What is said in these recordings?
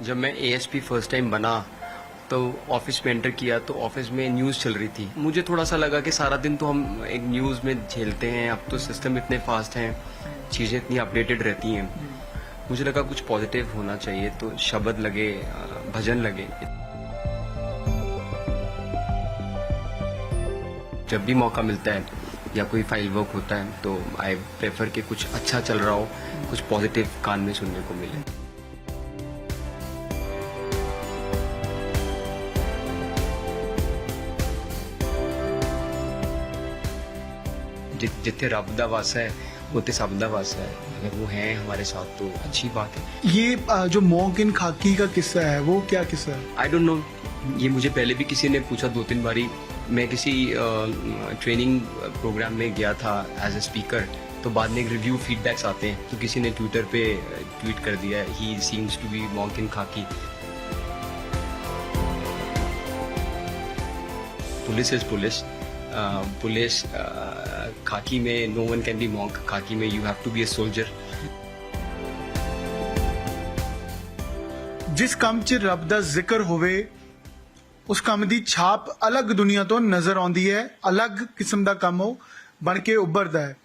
जब मैं ASP first time बना तो ऑफिस में एंटर किया तो ऑफिस में न्यूज़ चल रही थी। मुझे थोड़ा सा लगा कि सारा दिन तो हम एक न्यूज़ में झेलते हैं, अब तो सिस्टम इतने फास्ट हैं, चीज़ें इतनी अपडेटेड रहती हैं। मुझे लगा कुछ पॉजिटिव होना चाहिए, तो शब्द लगे, भजन लगे। जब भी मौका मिलता है या कोई फाइल वर्क होता है तो आई प्रेफर कि कुछ अच्छा चल रहा हो, कुछ पॉजिटिव कान में सुनने को मिले। जिथे रब दा वास है उते सब दा वास है। अगर वो हैं हमारे साथ तो अच्छी बात है। ये जो मॉन्क इन खाकी का किस्सा है वो क्या किस्सा है? आई डोंट नो, ये मुझे पहले भी किसी ने पूछा 2-3 बारी। मैं किसी ट्रेनिंग प्रोग्राम में गया था एज ए स्पीकर, तो बाद में एक रिव्यू फीडबैक्स आते हैं, तो किसी ने ट्विटर पे ट्वीट कर दिया ही seems to be monk in khaki. Police is police. Police खाकी में no one can be monk, खाकी में you have to be a soldier. जिस ਕੰਮ 'ਚ ਰੱਬ ਦਾ ਜ਼ਿਕਰ ਹੋਵੇ ਉਸ ਕੰਮ ਦੀ ਛਾਪ ਅਲੱਗ ਦੁਨੀਆ ਤੋਂ ਨਜ਼ਰ ਆਉਂਦੀ ਹੈ, ਅਲੱਗ ਕਿਸਮ ਦਾ ਕੰਮ ਉਹ ਬਣ ਕੇ ਉੱਭਰਦਾ ਹੈ।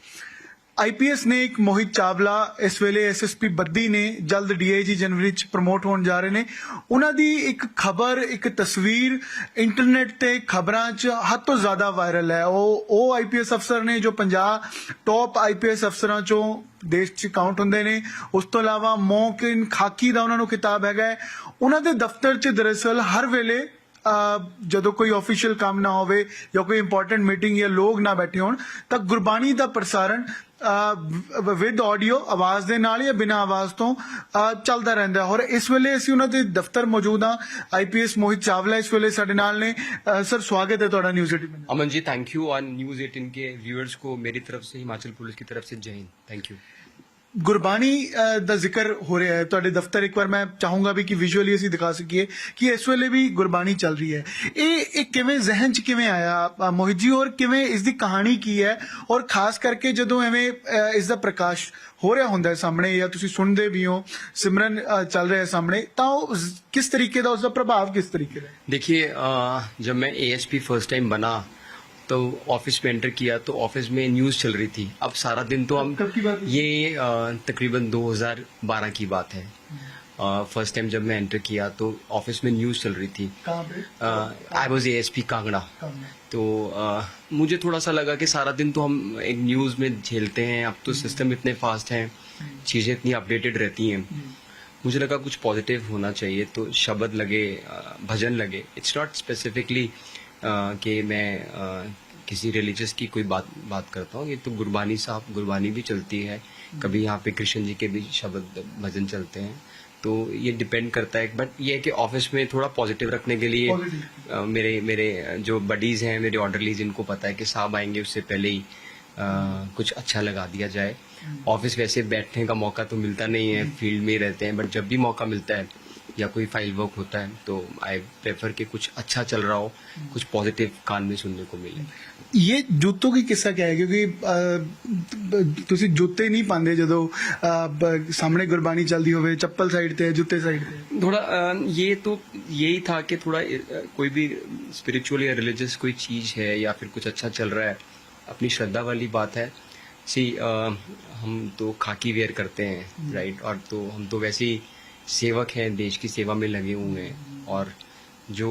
ਆਈਪੀਐਸ ਨੇ ਇੱਕ ਮੋਹਿਤ ਚਾਵਲਾ, ਇਸ ਵੇਲੇ ਐਸਐਸਪੀ ਬੱਦੀ ਨੇ ਜਲਦ ਡੀਆਈਜੀ ਜਨਵਰੀ 'ਚ ਪ੍ਰਮੋਟ ਹੋਣ ਜਾ ਰਹੇ ਨੇ। ਉਹਨਾਂ ਦੀ ਇੱਕ ਖਬਰ, ਇੱਕ ਤਸਵੀਰ ਇੰਟਰਨੈਟ ਤੇ ਖਬਰਾਂ 'ਚ ਹੱਦ ਤੋਂ ਜ਼ਿਆਦਾ ਵਾਇਰਲ ਹੈ। ਉਹ ਆਈਪੀਐਸ ਅਫਸਰ ਨੇ ਜੋ 50 ਟੌਪ ਆਈਪੀਐਸ ਅਫਸਰਾਂ 'ਚੋਂ ਦੇਸ਼ 'ਚ ਕਾਊਂਟ ਹੁੰਦੇ ਨੇ। ਉਸ ਤੋਂ ਇਲਾਵਾ ਮੌਂਕ ਇਨ ਖਾਕੀ ਦਾ ਉਹਨਾਂ ਨੂੰ ਖਿਤਾਬ ਹੈਗਾ। ਉਹਨਾਂ ਦੇ ਦਫ਼ਤਰ 'ਚ ਦਰਅਸਲ ਹਰ ਵੇਲੇ ਜਦੋਂ ਕੋਈ ਆਫੀਸ਼ੀਅਲ ਕੰਮ ਨਾ ਹੋਵੇ ਜਾਂ ਕੋਈ ਇੰਪੋਰਟੈਂਟ ਮੀਟਿੰਗ ਜਾਂ ਲੋਕ ਨਾ ਬੈਠੇ ਹੋਣ ਤਾਂ ਗੁਰਬਾਣੀ ਦਾ ਪ੍ਰਸਾਰਣ ਵਿਦ ਆਡੀਓ, ਆਵਾਜ਼ ਦੇ ਨਾਲ ਜਾਂ ਬਿਨਾਂ ਆਵਾਜ਼ ਤੋਂ ਚੱਲਦਾ ਰਹਿੰਦਾ। ਔਰ ਇਸ ਵੇਲੇ ਅਸੀਂ ਉਹਨਾਂ ਦੇ ਦਫ਼ਤਰ ਮੌਜੂਦ ਹਾਂ। ਆਈਪੀਐਸ ਮੋਹਿਤ ਚਾਵਲਾ ਇਸ ਵੇਲੇ ਸਾਡੇ ਨਾਲ ਨੇ। सर स्वागत है ਤੁਹਾਡਾ न्यूज़ 18 में। Aman ji thank you. और न्यूज़ 18 के व्यूअर्स को मेरी तरफ से, हिमाचल पुलिस की तरफ से जय हिंद, थैंक यू। ਗੁਰਬਾਣੀ ਦਾ ਜ਼ਿਕਰ ਹੋ ਰਿਹਾ ਹੈ ਤੁਹਾਡੇ ਦਫ਼ਤਰ। ਇੱਕ ਵਾਰ ਮੈਂ ਚਾਹੂੰਗਾ ਵੀ ਕਿ ਵਿਜ਼ੂਅਲੀ ਅਸੀਂ ਦਿਖਾ ਸਕੀਏ ਕਿ ਇਸ ਵੇਲੇ ਵੀ ਗੁਰਬਾਣੀ ਚੱਲ ਰਹੀ ਹੈ। ਇਹ ਕਿਵੇਂ ਜ਼ਿਹਨ 'ਚ ਕਿਵੇਂ ਆਇਆ ਮੋਹਿਤ ਜੀ, ਔਰ ਕਿਵੇਂ ਇਸ ਦੀ ਕਹਾਣੀ ਕੀ ਹੈ? ਔਰ ਖਾਸ ਕਰਕੇ ਜਦੋਂ ਐਵੇਂ ਇਸ ਦਾ ਪ੍ਰਕਾਸ਼ ਹੋ ਰਿਹਾ ਹੁੰਦਾ ਹੈ ਸਾਹਮਣੇ ਜਾਂ ਤੁਸੀਂ ਸੁਣਦੇ ਵੀ ਹੋ, ਸਿਮਰਨ ਚੱਲ ਰਿਹਾ ਹੈ ਸਾਹਮਣੇ, ਤਾਂ ਉਹ किस तरीके का, उसका प्रभाव किस तरीके का? देखिए, जब मैं एएसपी फर्स्ट टाइम बना तो ऑफिस में एंटर किया तो ऑफिस में न्यूज़ चल रही थी। अब सारा दिन तो हम, कब की बात है? ये तकरीबन 2012 की बात है। फर्स्ट टाइम जब मैं एंटर किया तो ऑफिस में न्यूज़ चल रही थी। कहाँ पे? I was ASP Kangra. तो मुझे थोड़ा सा लगा कि सारा दिन तो हम एक न्यूज़ में झेलते हैं, अब तो सिस्टम इतने फास्ट हैं, चीज़ें इतनी अपडेटेड रहती हैं। मुझे लगा कुछ पॉजिटिव होना चाहिए, तो शब्द लगे, भजन लगे। इट्स नॉट स्पेसिफिकली कि मैं किसी रिलीजियस की कोई बात करता हूँ। ये तो गुरबानी साहब, गुरबानी भी चलती है, कभी यहाँ पे कृष्ण जी के भी शब्द भजन चलते हैं। तो ये डिपेंड करता है, बट ये है कि ऑफिस में थोड़ा पॉजिटिव रखने के लिए मेरे जो बडीज़ हैं, मेरे ऑर्डरलीज, इनको पता है कि साहब आएंगे उससे पहले ही कुछ अच्छा लगा दिया जाए। ऑफिस वैसे बैठने का मौका तो मिलता नहीं है, फील्ड में ही रहते हैं, बट जब भी मौका मिलता है या कोई फाइल वर्क होता है तो आई प्रेफर कि कुछ अच्छा चल रहा हो, कुछ पॉजिटिव कान में सुनने को मिले। ये जूतों की किस्सा क्या है? क्योंकि ਤੁਸੀਂ ਜੁੱਤੇ ਨਹੀਂ ਪਾਉਂਦੇ ਜਦੋਂ ਸਾਹਮਣੇ ਗੁਰਬਾਣੀ ਚੱਲਦੀ ਹੋਵੇ, ਚੱਪਲ ਸਾਈਡ ਤੇ, ਜੁੱਤੇ साइड ਤੇ। थोड़ा ये तो यही था कि थोड़ा कोई भी स्पिरिचुअल या रिलीजियस कोई चीज़ है या फिर कुछ अच्छा चल रहा है, अपनी श्रद्धा वाली बात है। हम तो खाकी वेयर करते हैं, राइट, और तो हम तो वैसे ही सेवक हैं, देश की सेवा में लगे हुए हैं, और जो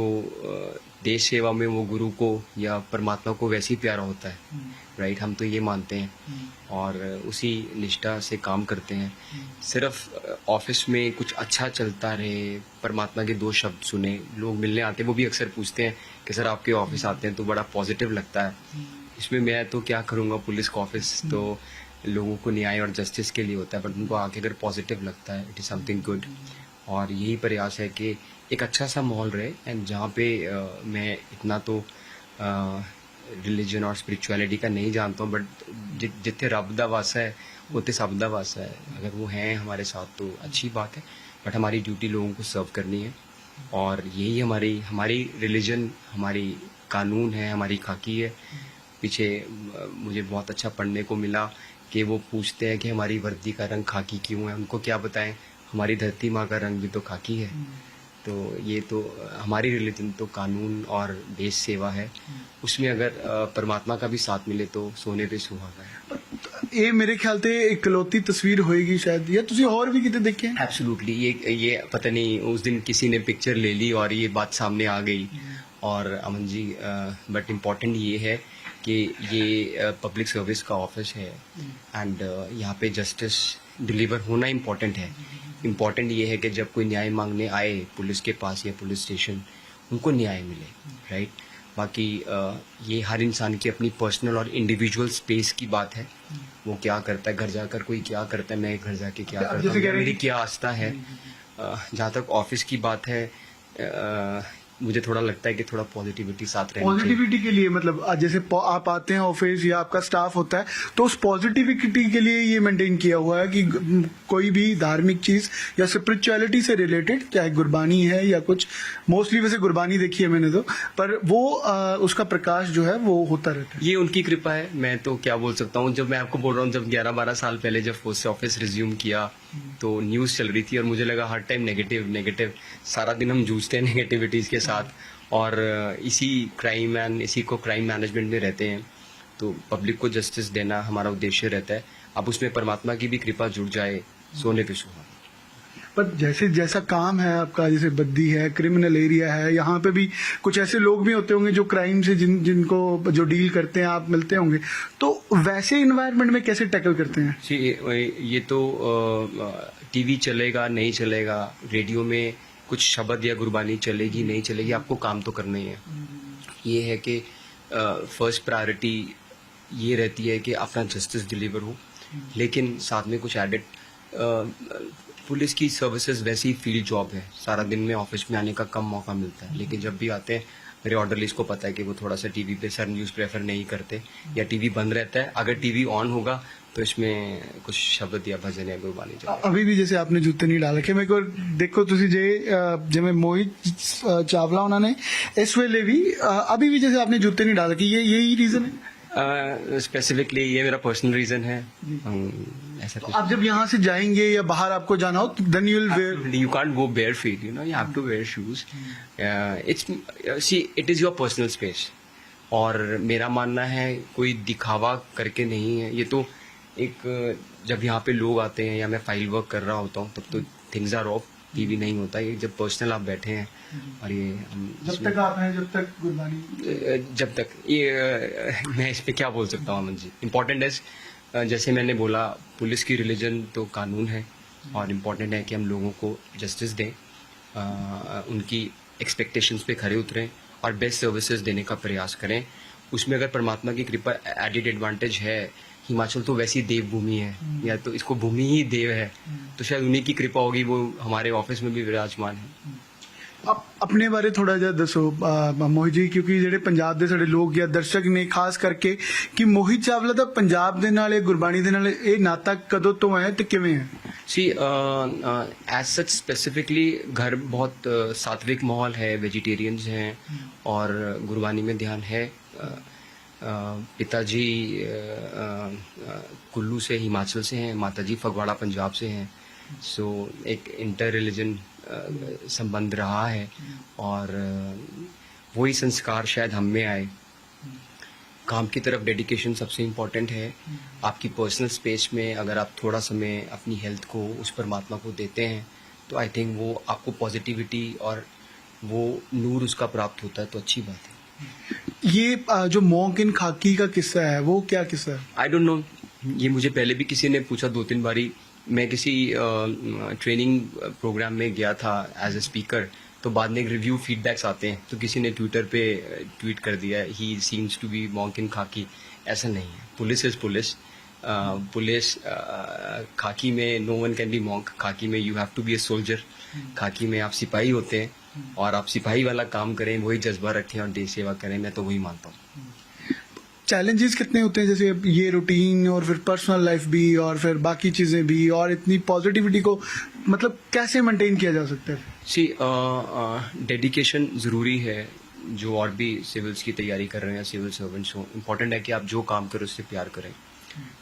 देश सेवा में वो गुरु को या परमात्मा को वैसे ही प्यारा होता है, राइट, हम तो ये मानते हैं और उसी निष्ठा से काम करते हैं। सिर्फ ऑफिस में कुछ अच्छा चलता रहे, परमात्मा के 2 शब्द सुने, लोग मिलने आते हैं, वो भी अक्सर पूछते हैं कि सर आपके ऑफिस आते हैं तो बड़ा पॉजिटिव लगता है। इसमें मैं तो क्या करूँगा, पुलिस का ऑफिस तो लोगों को न्याय और जस्टिस के लिए होता है, बट उनको आके अगर पॉजिटिव लगता है, इट इज़ समथिंग गुड। और यही प्रयास है कि एक अच्छा सा माहौल रहे, एंड जहाँ पे मैं इतना तो रिलीजन और स्पिरिचुअलिटी का नहीं जानता हूँ, बट जिथे रब दा वासा है उते सब दा वासा है। अगर वो हैं हमारे साथ तो अच्छी बात है, बट हमारी ड्यूटी लोगों को सर्व करनी है, और यही हमारी रिलीजन, हमारी कानून है, हमारी खाकी है। पीछे मुझे बहुत अच्छा पढ़ने को मिला कि वो पूछते हैं कि हमारी वर्दी का रंग खाकी क्यों है। उनको क्या बताएं, हमारी धरती माँ का रंग भी तो खाकी है। तो ये तो हमारी रिलीजन तो कानून और देश सेवा है, उसमें अगर परमात्मा का भी साथ मिले तो सोने पे सुहागा है। ਇਹ ਮੇਰੇ ਖਿਆਲ ਤੇ ਇਕਲੌਤੀ ਤਸਵੀਰ ਹੋਏਗੀ ਸ਼ਾयद, ਜਾਂ ਤੁਸੀਂ ਹੋਰ ਵੀ ਕਿਤੇ ਦੇਖੇ हैं? एब्सोल्युटली, ये पता नहीं उस दिन किसी ने पिक्चर ले ली और ये बात सामने आ गई। और अमन जी, बट इम्पॉर्टेंट ये है कि ये पब्लिक सर्विस का ऑफिस है एंड यहाँ पे जस्टिस डिलीवर होना इम्पॉर्टेंट है। इम्पॉर्टेंट ये है कि जब कोई न्याय मांगने आए पुलिस के पास या पुलिस स्टेशन, उनको न्याय मिले, राइट। बाकी ये हर इंसान की अपनी पर्सनल और इंडिविजुअल स्पेस की बात है, वो क्या करता है, घर जाकर कोई क्या करता है, मैं घर जाके क्या अब करता जैसे कह हूँ, रहे मेरी हैं- क्या आस्था है। जहाँ तक ऑफिस की बात है, मुझे थोड़ा लगता है कि थोड़ा पॉजिटिविटी साथ रहनी चाहिए। पॉजिटिविटी के लिए मतलब आज जैसे आप आते हैं ऑफिस या आपका स्टाफ होता है, तो उस पॉजिटिविटी के लिए ये मेंटेन किया हुआ है कि कोई भी धार्मिक चीज या स्पिरिचुअलिटी से रिलेटेड, चाहे गुरबानी है या कुछ, मोस्टली वैसे गुरबानी देखी है मैंने तो, पर वो उसका प्रकाश जो है वो होता रहता है। ये उनकी कृपा है, मैं तो क्या बोल सकता हूँ। जब मैं आपको बोल रहा हूँ, जब 11-12 साल पहले जब पोस्ट ऑफिस रिज्यूम किया तो न्यूज़ चल रही थी और मुझे लगा हर टाइम नेगेटिव नेगेटिव, सारा दिन हम जूझते हैं नेगेटिविटीज़ के साथ और इसी क्राइम एंड इसी को क्राइम मैनेजमेंट में रहते हैं। तो पब्लिक को जस्टिस देना हमारा उद्देश्य रहता है। अब उसमें परमात्मा की भी कृपा जुड़ जाए, सोने पे सुहागा। पर जैसे जैसा काम है आपका, जैसे बद्दी है, क्रिमिनल एरिया है, यहाँ पे भी कुछ ऐसे लोग भी होते होंगे जो क्राइम से जिनको जो डील करते हैं, आप मिलते होंगे, तो वैसे इन्वायरमेंट में कैसे टैकल करते हैं? जी, ये तो टीवी चलेगा नहीं चलेगा, रेडियो में कुछ शब्द या गुरबानी चलेगी नहीं चलेगी, आपको काम तो करना ही है। ये है कि फर्स्ट प्रायोरिटी ये रहती है कि अपना जस्टिस डिलीवर हो, लेकिन साथ में कुछ एडेड पुलिस की सर्विसेज वैसी फील्ड जॉब है, सारा दिन में ऑफिस में आने का कम मौका मिलता है। लेकिन जब भी आते हैं, मेरे ऑर्डरलीज को पता है कि वो थोड़ा सा टीवी पे सर न्यूज़ प्रेफर नहीं करते या टीवी बंद रहता है। अगर टीवी ऑन होगा तो इसमें कुछ शब्द या भजन या गुरबानी चलेगा। अभी भी जैसे आपने जूते नहीं डाल रखे, मेरे को देखो ਤੁਸੀਂ ਜਿਵੇਂ मोहित चावला उन्होंने इस वेले भी अभी भी जैसे आपने जूते नहीं डाल रखे, ये यही रीजन है? स्पेसिफिकली ये मेरा पर्सनल रीजन है। ऐसा कुछ आप जब यहाँ से जाएंगे या बाहर आपको जाना हो, then you will wear, you can't go bare feet, you have to wear shoes. It is your personal space. और मेरा मानना है कोई दिखावा करके नहीं है। ये तो एक जब यहाँ पे लोग आते हैं या मैं फाइल वर्क कर रहा होता हूँ तब तो थिंग्स आर ऑफ, टीवी नहीं होता। ये जब पर्सनल आप बैठे हैं और ये हम जब तक आप हैं, जब तक गुरबानी, जब तक ये मैं इस पे क्या बोल सकता हूँ अमन जी। इम्पोर्टेंट है, जैसे मैंने बोला, पुलिस की रिलीजन तो कानून है और इम्पोर्टेंट है कि हम लोगों को जस्टिस दें, उनकी एक्सपेक्टेशंस पे खरे उतरें और बेस्ट सर्विसेज देने का प्रयास करें। उसमें अगर परमात्मा की कृपा एडिड एडवांटेज है, हिमाचल तो वैसी देवभूमि है, या तो इसको भूमि ही देव है, तो शायद उन्हीं की कृपा होगी, वो हमारे ऑफिस में भी विराजमान है। आप अपने बारे थोड़ा ਜਿਹਾ ਦੱਸੋ ਮੋਹਿਤ ਜੀ, ਕਿਉਂਕਿ ਜਿਹੜੇ ਪੰਜਾਬ ਦੇ ਸਾਡੇ ਲੋਕ ਜਾਂ ਦਰਸ਼ਕ ਨੇ ਖਾਸ ਕਰਕੇ, ਕਿ ਮੋਹਿਤ ਚਾਵਲਾ ਦਾ ਪੰਜਾਬ ਦੇ ਨਾਲ, ਇਹ ਗੁਰਬਾਣੀ ਦੇ ਨਾਲ ਇਹ ਨਾਤਾ ਕਦੋਂ ਤੋਂ ਹੈ ਤੇ ਕਿਵੇਂ ਹੈ? सी एज सच स्पेसिफिकली घर बहुत सात्विक माहौल है, वेजिटेरियंस हैं और गुरबानी में ध्यान है। पिताजी कुल्लू से, हिमाचल से हैं, माताजी फगवाड़ा पंजाब से हैं। सो एक इंटर रिलीजन संबंध रहा है और वही संस्कार शायद हम में आए। काम की तरफ डेडिकेशन सबसे इम्पोर्टेंट है। आपकी पर्सनल स्पेस में अगर आप थोड़ा समय अपनी हेल्थ को, उस परमात्मा को देते हैं, तो आई थिंक वो आपको पॉजिटिविटी और वो नूर उसका प्राप्त होता है, तो अच्छी बात है। ये जो मॉन्क इन खाकी का किस्सा है, वो क्या किस्सा है? आई डोंट नो, ये मुझे पहले भी किसी ने पूछा 2-3 बारी। मैं किसी ट्रेनिंग प्रोग्राम में गया था एज ए स्पीकर, तो बाद में एक रिव्यू फीडबैक्स आते हैं, तो किसी ने ट्विटर पे ट्वीट कर दिया ही seems to be monk in khaki. ऐसा नहीं है, पुलिस इज पुलिस। पुलिस खाकी में no one can be monk. खाकी में you have to be a soldier. खाकी में आप सिपाही होते हैं और आप सिपाही वाला काम करें, वही जज्बा रखें और देश सेवा करें, मैं तो वही मानता हूँ। चैलेंजेस कितने होते हैं, जैसे ये रूटीन और फिर पर्सनल लाइफ भी और फिर बाकी चीजें भी, और इतनी पॉजिटिविटी को मतलब कैसे मेंटेन किया जा सकता है? डेडिकेशन ज़रूरी है। जो और भी सिविल्स की तैयारी कर रहे हैं, सिविल सर्वेंट्स हो, इम्पोर्टेंट है कि आप जो काम करें उससे प्यार करें,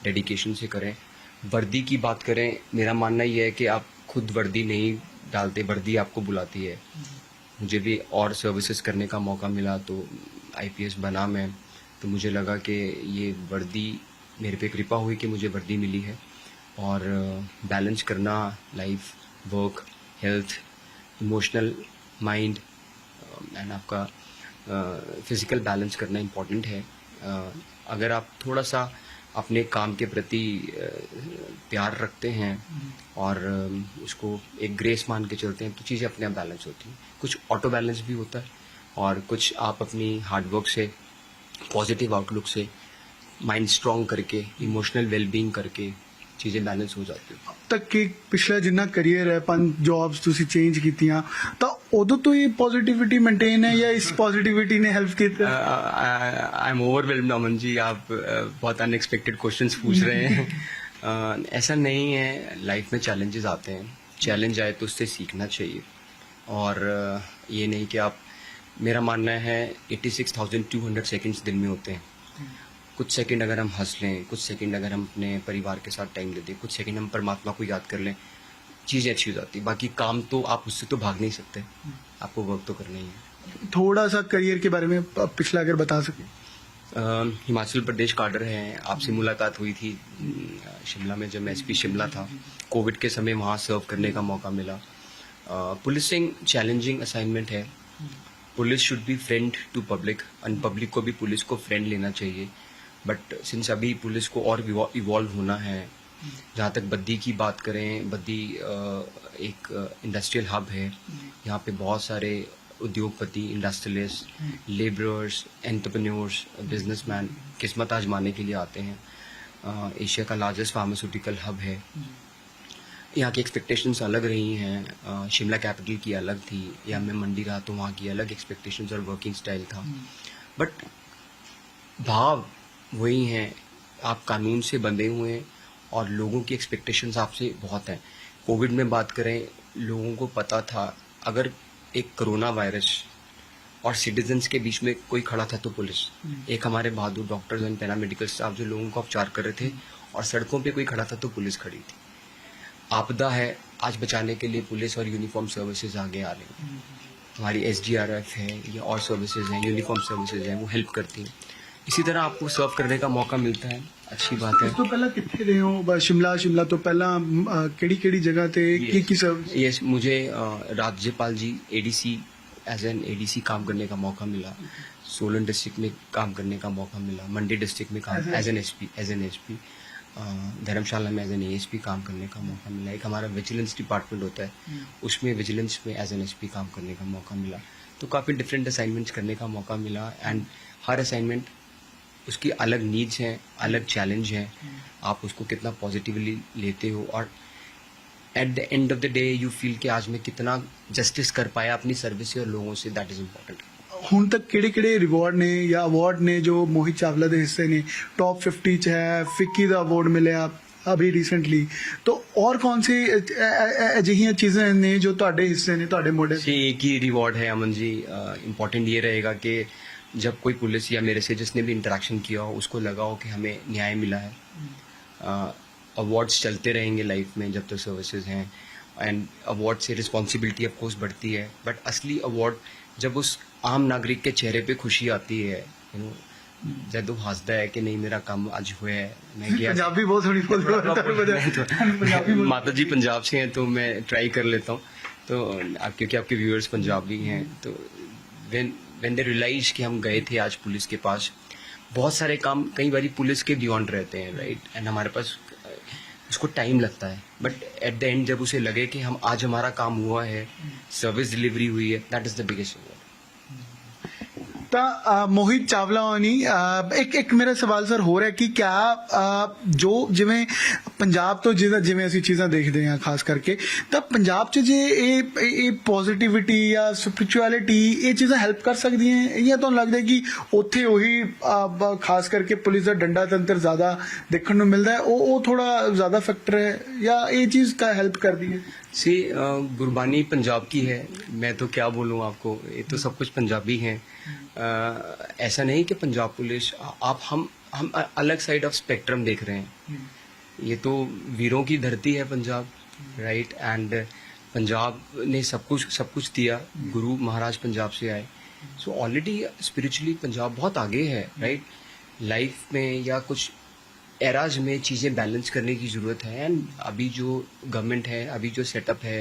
डेडिकेशन से करें। वर्दी की बात करें, मेरा मानना ये है कि आप खुद वर्दी नहीं डालते, वर्दी आपको बुलाती है। मुझे भी और सर्विसेज करने का मौका मिला तो आईपीएस बना मैं, तो मुझे लगा कि ये वर्दी मेरे पे कृपा हुई कि मुझे वर्दी मिली है। और बैलेंस करना life, work, health, emotional, mind and आपका फिज़िकल बैलेंस करना इम्पोर्टेंट है। अगर आप थोड़ा सा अपने काम के प्रति प्यार रखते हैं और उसको एक ग्रेस मान के चलते हैं तो चीज़ें अपने आप बैलेंस होती हैं। कुछ ऑटो बैलेंस भी होता है और कुछ आप अपनी हार्डवर्क से, पॉजिटिव आउटलुक से, माइंड स्ट्रॉन्ग करके, इमोशनल वेलबींग करके चीज़ें बैलेंस हो जाती हैं। अब तक कि पिछला जिन्ना करियर है, 5 जॉब्स ਤੁਸੀਂ ਚੇਂਜ ਕੀਤੀਆਂ, ਤਾਂ ਉਦੋਂ ਤੋਂ ਇਹ ਪੋਜ਼ਿਟਿਵਿਟੀ ਮੇਨਟੇਨ ਹੈ ਜਾਂ ਇਸ ਪੋਜ਼ਿਟਿਵਿਟੀ ने हेल्प ਕੀਤਾ? I am overwhelmed Aman ji, आप बहुत अनएक्सपेक्टेड क्वेश्चंस पूछ रहे हैं। ऐसा नहीं है, लाइफ में चैलेंजेस आते हैं, चैलेंज आए तो उससे सीखना चाहिए। और ये नहीं कि आप, मेरा मानना है 86,200 सेकंड्स दिन में होते हैं। कुछ सेकंड अगर हम हंस लें, कुछ सेकंड अगर हम अपने परिवार के साथ टाइम दे दें, कुछ सेकंड हम परमात्मा को याद कर लें, चीज़ें अच्छी हो जाती। बाकी काम तो आप उससे तो भाग नहीं सकते, आपको वर्क तो करना ही है। थोड़ा सा करियर के बारे में पिछला अगर बता सकें। हिमाचल प्रदेश काडर है, आपसे मुलाकात हुई थी शिमला में जब मैं एसपी शिमला था। कोविड के समय वहाँ सर्व करने का मौका मिला। पुलिसिंग चैलेंजिंग असाइनमेंट है। Police should be friend to public, and public को भी पुलिस को फ्रेंड लेना चाहिए। बट सिंस अभी पुलिस को और इवॉल्व होना है, जहाँ तक बद्दी की बात करें, बद्दी एक इंडस्ट्रियल हब है। यहाँ पे बहुत सारे उद्योगपति, इंडस्ट्रियलिस्ट, लेबरर्स, एंटरप्रेन्योर्स, बिजनेसमैन किस्मत आजमाने के लिए आते हैं। एशिया का लार्जेस्ट फार्मास्यूटिकल हब है। यहाँ की एक्सपेक्टेशंस अलग रही हैं। शिमला कैपिटल की अलग थी, या मैं मंडी रहा तो वहाँ की अलग एक्सपेक्टेशंस और वर्किंग स्टाइल था। बट भाव वही हैं, आप कानून से बंधे हुए हैं और लोगों की एक्सपेक्टेशंस आपसे बहुत हैं। कोविड में बात करें, लोगों को पता था अगर एक कोरोना वायरस और सिटीजन्स के बीच में कोई खड़ा था तो पुलिस, एक हमारे बहादुर डॉक्टर्स एंड पैरामेडिकल स्टाफ जो लोगों को उपचार कर रहे थे, और सड़कों पे कोई खड़ा था तो पुलिस खड़ी थी। आपदा है, आज बचाने के लिए पुलिस और यूनिफॉर्म सर्विसेज आगे आ रही हैं। हमारी SDRF है या और सर्विसेज हैं, यूनिफॉर्म सर्विसेज हैं, वो हेल्प करती हैं। इसी तरह आपको सर्व करने का मौका मिलता है, अच्छी बात है। ਇਸ ਤੋਂ ਪਹਿਲਾਂ ਕਿੱਥੇ ਰਹੇ ਹੋ? शिमला तो पहला ਕਿਹੜੀ जगह ਤੇ ਕੀ सर्विस? यस, मुझे राज्यपाल जी ADC एज एन ADC काम करने का मौका मिला। सोलन डिस्ट्रिक्ट में काम करने का मौका मिला। मंडी डिस्ट्रिक्ट में काम एज एन SP धर्मशाला में एज एन ASP काम करने का मौका मिला। एक हमारा विजिलेंस डिपार्टमेंट होता है, उसमें विजिलेंस में एज एन SP काम करने का मौका मिला। तो काफ़ी डिफरेंट असाइनमेंट्स करने का मौका मिला। एंड हर असाइनमेंट उसकी अलग नीड्स हैं, अलग चैलेंज हैं, आप उसको कितना पॉजिटिवली लेते हो। और at the end of the day you feel कि आज मैं कितना जस्टिस कर पाया अपनी सर्विस से और लोगों से, दैट इज़ इम्पोर्टेंट। ਹੁਣ तक ਕਿਹੜੇ ਰਿਵਾਰਡ ਨੇ ਜਾਂ ਅਵਾਰਡ ਨੇ ਜੋ ਮੋਹਿਤ ਚਾਵਲਾ ਦੇ ਹਿੱਸੇ ਨੇ? टॉप 50 ਚ ਹੈ, ਫਿੱਕੀ ਦਾ ਅਵਾਰਡ ਮਿਲਿਆ अभी रिसेंटली, तो और कौन सी अजिहियां चीजें ने जो ਤੁਹਾਡੇ ਹਿੱਸੇ ਨੇ, ਤੁਹਾਡੇ ਮੋਢੇ से? एक ही रिवॉर्ड है अमन जी। इम्पोर्टेंट ये रहेगा कि जब कोई पुलिस या मेरे से जिसने भी इंटरेक्शन किया हो उसको लगा हो कि हमें न्याय मिला है। अवार्ड्स चलते रहेंगे लाइफ में जब तक सर्विसेज हैं, एंड अवार्ड से रिस्पॉन्सिबिलिटी ऑफ कोर्स बढ़ती है। बट असली अवार्ड जब उस आम नागरिक के चेहरे पे खुशी आती है, जब वो हंसता है कि नहीं मेरा काम आज हुआ है, मैं गया। पंजाबी बहुत थोड़ी बोल रहा हूं। माता जी पंजाब से हैं तो मैं ट्राई कर लेता हूँ। तो क्योंकि आपके व्यूअर्स पंजाबी हैं, तो when they realize कि हम गए थे आज पुलिस के पास, बहुत सारे काम कई बार पुलिस के बियॉन्ड रहते हैं, राइट। एंड हमारे पास उसको टाइम लगता है, बट एट द एंड जब उसे लगे कि हम आज हमारा काम हुआ है, सर्विस डिलीवरी हुई है, that is the biggest award. ਤਾਂ ਮੋਹਿਤ ਚਾਵਲਾ ਹੋਣੀ ਇੱਕ ਮੇਰਾ ਸਵਾਲ ਸਰ ਹੋ ਰਿਹਾ ਕਿ ਕਿਆ ਜੋ ਜਿਵੇਂ ਪੰਜਾਬ ਤੋਂ ਜਿਵੇਂ ਅਸੀਂ ਚੀਜ਼ਾਂ ਦੇਖਦੇ ਹਾਂ ਖਾਸ ਕਰਕੇ, ਤਾਂ ਪੰਜਾਬ 'ਚ ਜੇ ਇਹ ਪੋਜ਼ਿਟਿਵਿਟੀ ਜਾਂ ਸਪਿਰਿਚੁਅਲਿਟੀ ਇਹ ਚੀਜ਼ਾਂ ਹੈਲਪ ਕਰ ਸਕਦੀਆਂ ਜਾਂ ਤੁਹਾਨੂੰ ਲੱਗਦਾ ਕਿ ਉੱਥੇ ਉਹੀ ਖਾਸ ਕਰਕੇ ਪੁਲਿਸ ਦਾ ਡੰਡਾ ਤੰਤਰ ਜ਼ਿਆਦਾ ਦੇਖਣ ਨੂੰ ਮਿਲਦਾ ਹੈ, ਉਹ ਥੋੜਾ ਜ਼ਿਆਦਾ ਫੈਕਟਰ ਹੈ ਜਾਂ ਇਹ ਚੀਜ਼ का हेल्प करती है? सी गुरबानी पंजाब की है, मैं तो क्या बोलूँ आपको, ये तो सब कुछ पंजाबी हैं। ऐसा नहीं कि पंजाब पुलिस आप हम अलग साइड ऑफ स्पेक्ट्रम देख रहे हैं। ये तो वीरों की धरती है पंजाब, राइट, एंड पंजाब ने सब कुछ दिया, गुरु महाराज पंजाब से आए, सो ऑलरेडी स्पिरिचुअली पंजाब बहुत आगे है, राइट। लाइफ में या कुछ एराज में चीज़ें बैलेंस करने की ज़रूरत है, एंड अभी जो गवर्नमेंट है, अभी जो सेटअप है,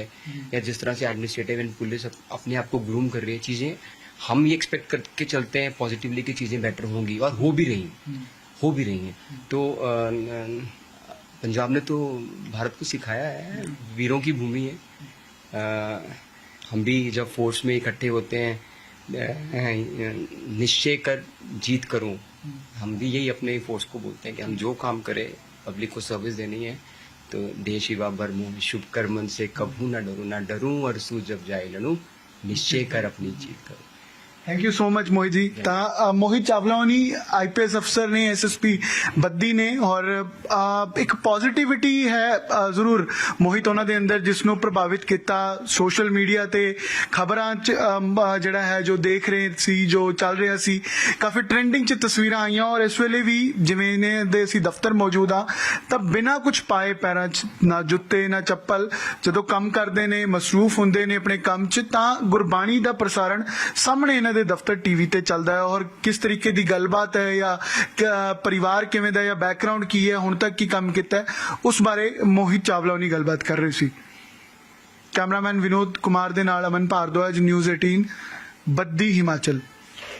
या जिस तरह से एडमिनिस्ट्रेटिव एंड पुलिस अपने आप को ग्रूम कर रही है, चीज़ें हम ये एक्सपेक्ट करके चलते हैं पॉजिटिवली कि चीज़ें बेटर होंगी, और हो भी रही हैं। तो पंजाब ने तो भारत को सिखाया है, वीरों की भूमि है। हम भी जब फोर्स में इकट्ठे होते हैं, निश्चय कर जीत करूं, हम भी यही अपने फोर्स को बोलते हैं कि हम जो काम करें, पब्लिक को सर्विस देनी है, तो देश युवा बरमू शुभ कर्मन से कभू ना डरूं और सू जब जाए लड़ूं, निश्चय कर अपनी जीत करूं। Thank you so much Mohit ji. ਤਾਂ ਮੋਹਿਤ ਚਾਵਲਾ ਹੋਣੀ ਆਈਪੀਐਸ ਅਫਸਰ ਨੇ, ਐਸਐਸਪੀ ਬੱਦੀ ਨੇ, ਔਰ ਇੱਕ ਪੋਜ਼ਿਟਿਵਿਟੀ ਹੈ ਜ਼ਰੂਰ ਮੋਹਿਤ ਉਹਨਾਂ ਦੇ ਅੰਦਰ, ਜਿਸ ਨੂੰ ਪ੍ਰਭਾਵਿਤ ਕੀਤਾ ਸੋਸ਼ਲ ਮੀਡੀਆ ਤੇ ਖਬਰਾਂ 'ਚ ਜਿਹੜਾ ਹੈ ਜੋ ਦੇਖ ਰਹੇ ਸੀ, ਜੋ ਚੱਲ ਰਿਹਾ ਸੀ, ਕਾਫੀ ਟ੍ਰੈਂਡਿੰਗ 'ਚ ਤਸਵੀਰਾਂ ਆਈਆਂ, ਔਰ ਇਸ ਵੇਲੇ ਵੀ ਜਿਵੇਂ ਨੇ ਦੇ ਅਸੀਂ ਦਫ਼ਤਰ ਮੌਜੂਦ ਆ, ਤਾਂ ਬਿਨਾਂ ਕੁਝ ਪਾਏ ਪੈਰਾਂ 'ਚ, ਨਾ ਜੁੱਤੇ ਨਾ ਚੱਪਲ, ਜਦੋਂ ਕੰਮ ਕਰਦੇ ਨੇ, ਮਸਰੂਫ ਹੁੰਦੇ ਨੇ ਆਪਣੇ ਕੰਮ 'ਚ, ਤਾਂ ਗੁਰਬਾਣੀ ਦਾ ਪ੍ਰਸਾਰਣ ਸਾਹਮਣੇ ਇਹਨਾਂ ਦੇ ਦਫ਼ਤਰ ਟੀਵੀ ਤੇ ਚੱਲਦਾ ਹੈ, ਔਰ ਕਿਸ ਤਰੀਕੇ ਦੀ ਗੱਲਬਾਤ ਹੈ, ਜਾਂ ਪਰਿਵਾਰ ਕਿਵੇਂ ਦਾ, ਜਾਂ ਬੈਕਗ੍ਰਾਉਂਡ ਕੀ ਹੈ, ਹੁਣ ਤੱਕ ਕੀ ਕੰਮ ਕੀਤਾ ਹੈ, ਉਸ ਬਾਰੇ ਮੋਹਿਤ ਚਾਵਲਾ ਉਹਨੀ ਗੱਲਬਾਤ ਕਰ ਰਹੇ ਸੀ। ਕੈਮਰਾਮੈਨ ਵਿਨੋਦ ਕੁਮਾਰ ਦੇ ਨਾਲ ਅਮਨ ਭਾਰਦਵਾਜ, ਨਿਊਜ਼ 18, ਬੱਦੀ ਹਿਮਾਚਲ।